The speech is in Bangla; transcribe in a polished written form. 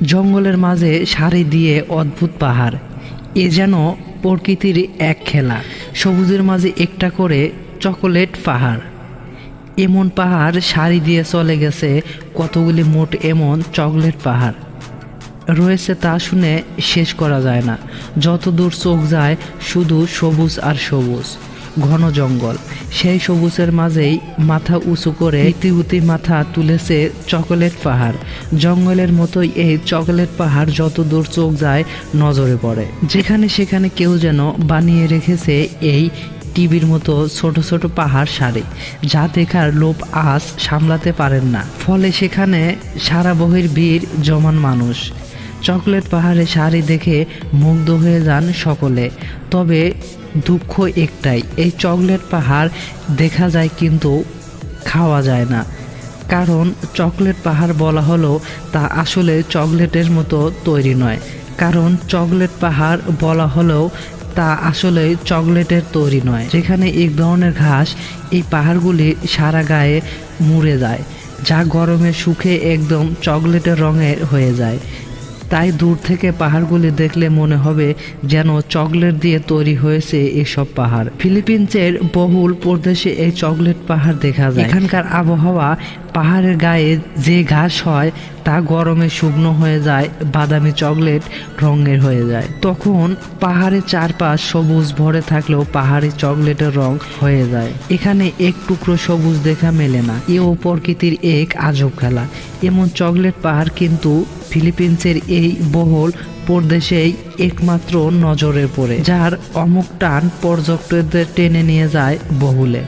জঙ্গলের মাঝে সারি দিয়ে অদ্ভুত পাহাড়, এ যেন প্রকৃতির এক খেলা। সবুজের মাঝে একটা করে চকোলেট পাহাড়। এমন পাহাড় সারি দিয়ে চলে গেছে কতগুলি, মোট এমন চকলেট পাহাড় রয়েছে তা শুনে শেষ করা যায় না। যত দূর চোখ যায় শুধু সবুজ আর সবুজ, ঘন জঙ্গল। সেই সবুজের মাঝেই মাথা উঁচু করে ইতিউতি মাথা তুলেছে চকোলেট পাহাড়। জঙ্গলের মতোই এই চকোলেট পাহাড় যত দূর চোখ যায় নজরে পড়ে। যেখানে সেখানে কেউ যেন বানিয়ে রেখেছে এই টিভির মতো ছোট ছোট পাহাড় সারি, যা দেখার লোভ আজ সামলাতে পারেন না। ফলে সেখানে সারা বহির্বির জমান মানুষ। চকলেট পাহাড়ে সারি দেখে মুগ্ধ হয়ে যান সকলে। তবে দুঃখ একটাই, এই চকলেট পাহাড় দেখা যায় কিন্তু খাওয়া যায় না। কারণ চকলেট পাহাড় বলা হলো তা আসলে চকলেটের মতো তৈরি নয়। কারণ চকলেট পাহাড় বলা হলেও তা আসলে চকলেটের তৈরি নয়। যেখানে এক ধরনের ঘাস এই পাহাড়গুলি সারা গায়ে মুড়ে যায়, যা গরমে শুকিয়ে একদম চকলেটের রঙের হয়ে যায়। তাই দূর থেকে পাহাড়গুলি দেখলে মনে হবে যেন চকলেট দিয়ে তৈরি হয়েছে এসব পাহাড়। ফিলিপিন্সের বহুল প্রদেশে এই চকলেট পাহাড় দেখা যায়। এখানকার আবহাওয়া পাহাড়ের গায়ে যে ঘাস হয় তা গরমে শুকনো হয়ে যায়, বাদামি চকলেট রঙের হয়ে যায়। তখন পাহাড়ের চারপাশ সবুজ ভরে থাকলেও পাহাড়ি চকলেটের রং হয়ে যায়। এখানে এক টুকরো সবুজ দেখা মেলে না। এও প্রকৃতির এক আজব খেলা। এমন চকলেট পাহাড় কিন্তু ফিলিপিন্সের এই বহুল প্রদেশেই একমাত্র নজরে পড়ে, যার অমুক টান পর্যটকদের টেনে নিয়ে যায় বহুলে।